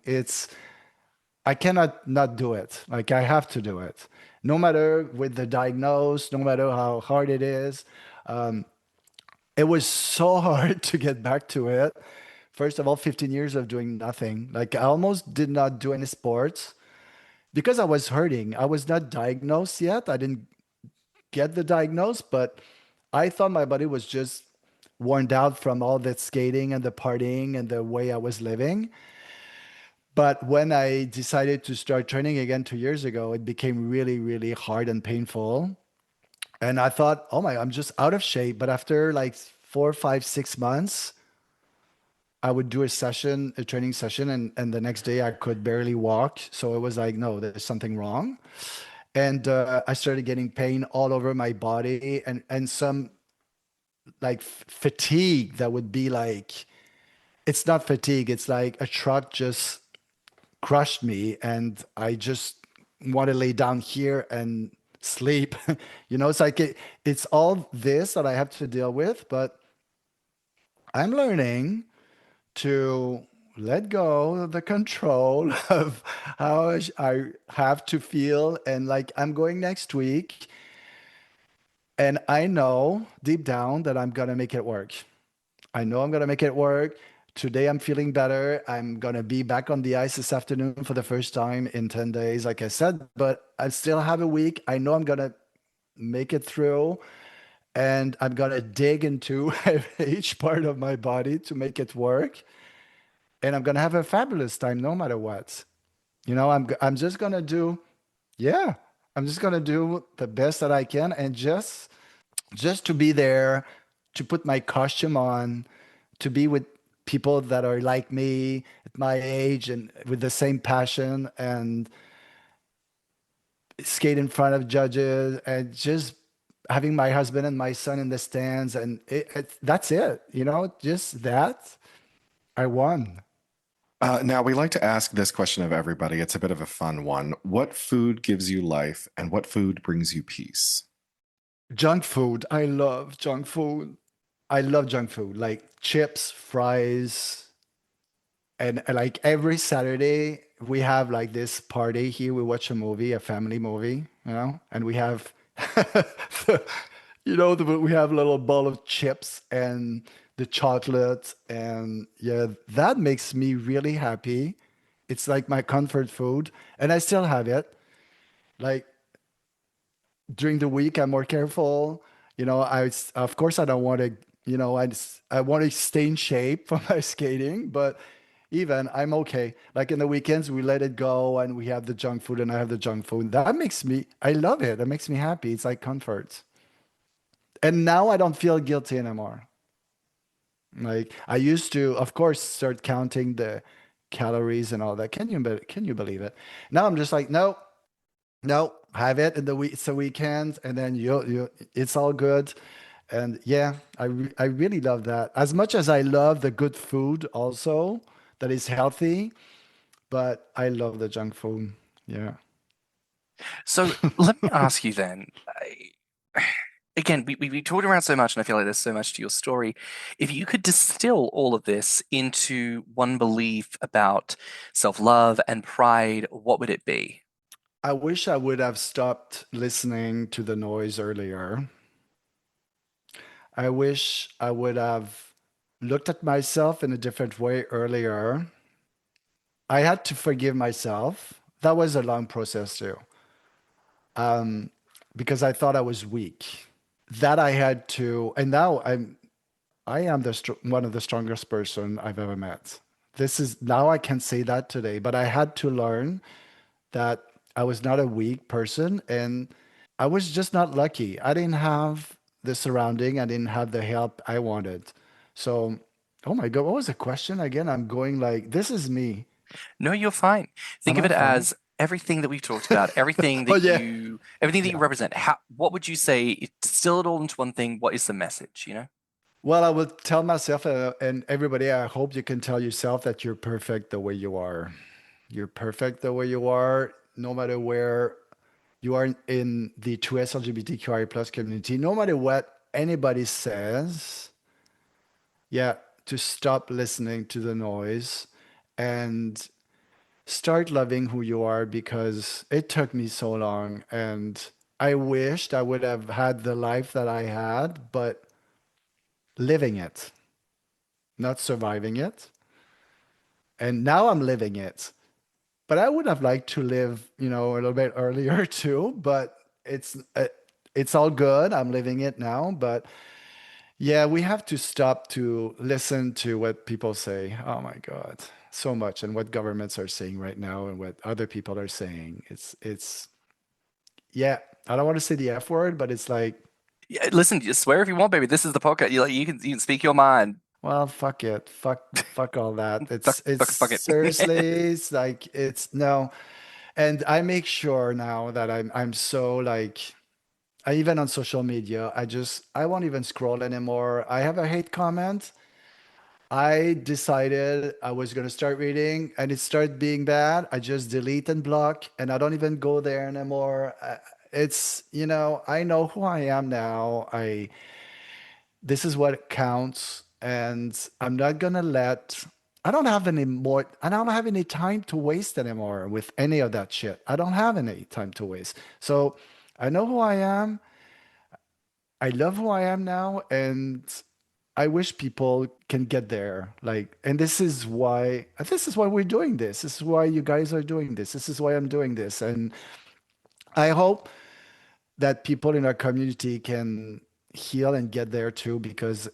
D: I cannot not do it. Like, I have to do it, no matter with the diagnose, no matter how hard it is. Um, it was so hard to get back to it. First of all, 15 years of doing nothing. Like, I almost did not do any sports because I was hurting. I was not diagnosed yet. I didn't get the diagnose, but I thought my body was just worn out from all that skating and the partying and the way I was living. But when I decided to start training again 2 years ago, it became really, really hard and painful. And I thought, oh my, I'm just out of shape. But after like 4, 5, 6 months, I would do a training session, and the next day I could barely walk. So it was like, no, there's something wrong. And I started getting pain all over my body, and some like fatigue that would be like, it's not fatigue, it's like a truck just crushed me, and I just want to lay down here and sleep. It's like it's all this that I have to deal with, but I'm learning to let go of the control of how I have to feel. And like, I'm going next week, and I know deep down that I'm going to make it work. I know I'm going to make it work. Today I'm feeling better. I'm going to be back on the ice this afternoon for the first time in 10 days, like I said, but I still have a week. I know I'm going to make it through, and I'm going to dig into each part of my body to make it work. And I'm going to have a fabulous time no matter what. I'm just gonna do, yeah, I'm just gonna do the best that I can, and just to be there, to put my costume on, to be with people that are like me at my age and with the same passion, and skate in front of judges, and just having my husband and my son in the stands, and that's it. Just that. I won.
C: Now, we like to ask this question of everybody. It's a bit of a fun one. What food gives you life, and what food brings you peace?
D: Junk food. I love junk food. I love junk food, like chips, fries, and like every Saturday we have like this party here. We watch a movie, a family movie, and we have, we have a little bowl of chips and the chocolate, and yeah, that makes me really happy. It's like my comfort food, and I still have it. Like during the week, I'm more careful. Of course I don't want to, I want to stay in shape for my skating, but even I'm okay. Like in the weekends, we let it go and we have the junk food, and I have the junk food. I love it. That makes me happy. It's like comfort. And now I don't feel guilty anymore. Like I used to, of course, start counting the calories and all that. Can you believe it? Now I'm just like, no, no, have it in the week. It's a weekend, and then it's all good. And yeah, I really love that. As much as I love the good food also that is healthy, but I love the junk food. Yeah.
B: So let me ask you then. Again, we talked around so much, and I feel like there's so much to your story. If you could distill all of this into one belief about self-love and pride, what would it be?
D: I wish I would have stopped listening to the noise earlier. I wish I would have looked at myself in a different way earlier. I had to forgive myself. That was a long process too, um, because I thought I was weak. That I had to, and now I am one of the strongest person I've ever met. This is now I can say that today, but I had to learn that I was not a weak person, and I was just not lucky. I didn't have the surrounding, I didn't have the help I wanted. So, oh my God, what was the question again? I'm going like, this is me.
B: No, you're fine.
D: Am
B: Think of
D: I
B: it
D: fine?
B: as everything that we've talked about,
D: Oh yeah.
B: everything that you
D: Yeah.
B: represent. What would you say, distill it all into one thing, what is the message, you know?
D: Well, I will tell myself and everybody, I hope you can tell yourself that you're perfect the way you are. You're perfect the way you are, no matter where you are in the 2S LGBTQI plus community, no matter what anybody says. Yeah, to stop listening to the noise and start loving who you are, because it took me so long, and I wished I would have had the life that I had, but living it, not surviving it. And now I'm living it. But I would have liked to live, a little bit earlier too, but it's all good. I'm living it now, but yeah, we have to stop to listen to what people say. Oh my God, so much, and what governments are saying right now, and what other people are saying. It's yeah. I don't want to say the F word, but it's like,
B: Yeah, listen, you swear if you want, baby. This is the podcast. You can speak your mind.
D: well, fuck it, fuck all that.
B: Fuck,
D: It's
B: fuck
D: seriously,
B: it.
D: it's like it's no. And I make sure now that I'm so like, I even on social media, I won't even scroll anymore. I have a hate comment. I decided I was going to start reading, and it started being bad. I just delete and block, and I don't even go there anymore. I know who I am now. This is what counts, and I'm not going to I don't have any time to waste anymore with any of that shit. I don't have any time to waste. So I know who I am. I love who I am now, and I wish people can get there. Like, and this is why we're doing this. This is why you guys are doing this. This is why I'm doing this. And I hope that people in our community can heal and get there too, because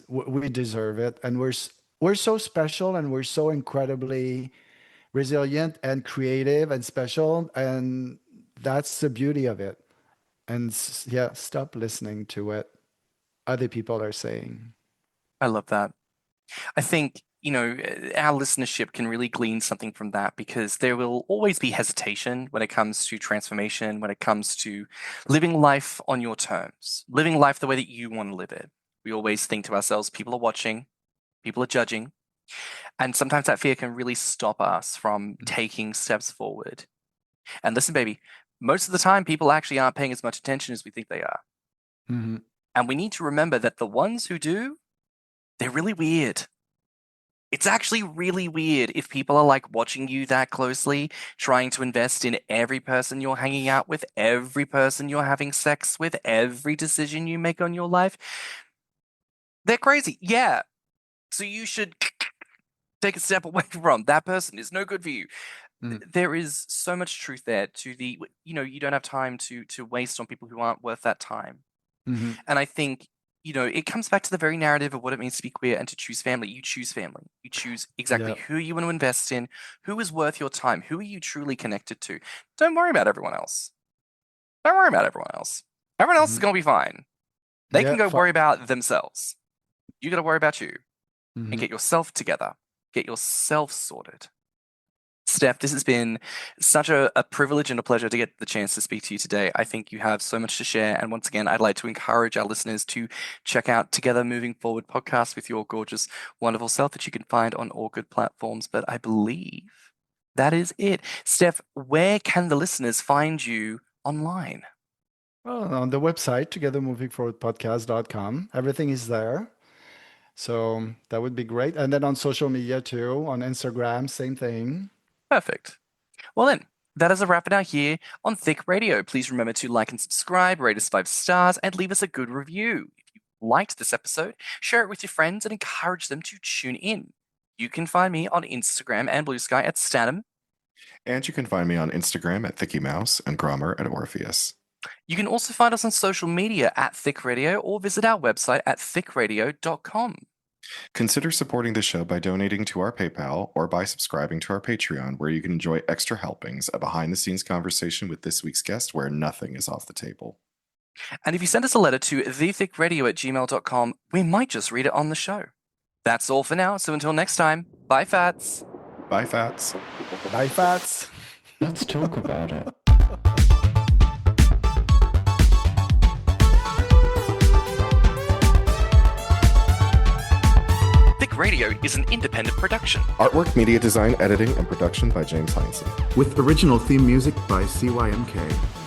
D: we deserve it, and we're so special, and we're so incredibly resilient and creative and special. And that's the beauty of it. And yeah, stop listening to what other people are saying.
B: I love that. I think, our listenership can really glean something from that, because there will always be hesitation when it comes to transformation, when it comes to living life on your terms, living life the way that you want to live it. We always think to ourselves, people are watching, people are judging. And sometimes that fear can really stop us from taking steps forward. And listen, baby, most of the time, people actually aren't paying as much attention as we think they are.
D: Mm-hmm.
B: And we need to remember that the ones who do, they're really weird. It's actually really weird if people are like watching you that closely, trying to invest in every person you're hanging out with, every person you're having sex with, every decision you make on your life. They're crazy. Yeah. So you should take a step away from that person. Is no good for you. There is so much truth there to the, you don't have time to waste on people who aren't worth that time.
D: Mm-hmm.
B: And I think, it comes back to the very narrative of what it means to be queer and to choose family. You choose family. You choose exactly who you want to invest in, who is worth your time, who are you truly connected to. Don't worry about everyone else. Don't worry about everyone else. Everyone else is going to be fine. They can go worry about themselves. You got to worry about you and get yourself together. Get yourself sorted. Stef, this has been such a privilege and a pleasure to get the chance to speak to you today. I think you have so much to share. And once again, I'd like to encourage our listeners to check out Together Moving Forward podcast with your gorgeous, wonderful self that you can find on all good platforms. But I believe that is it. Stef, where can the listeners find you online?
D: Well, on the website, togethermovingforwardpodcast.com. Everything is there. So that would be great. And then on social media too, on Instagram, same thing.
B: Perfect. Well then, that is a wrap it out here on Thicc Radio. Please remember to like and subscribe, rate us 5 stars, and leave us a good review. If you liked this episode, share it with your friends and encourage them to tune in. You can find me on Instagram and BlueSky at stannnum.
C: And you can find me on Instagram at thiccymouse and Grommr at orpheus.
B: You can also find us on social media at Thicc Radio or visit our website at thiccradio.com.
C: Consider supporting the show by donating to our PayPal or by subscribing to our Patreon, where you can enjoy extra helpings, a behind-the-scenes conversation with this week's guest where nothing is off the table.
B: And if you send us a letter to thethicradio@gmail.com, we might just read it on the show. That's all for now, so until next time, bye, Fats.
C: Bye, Fats.
D: Bye, Fats.
A: Let's talk about it.
B: Thicc Radio is an independent production.
C: Artwork, media design, editing, and production by James Heinzen.
E: With original theme music by CYMK.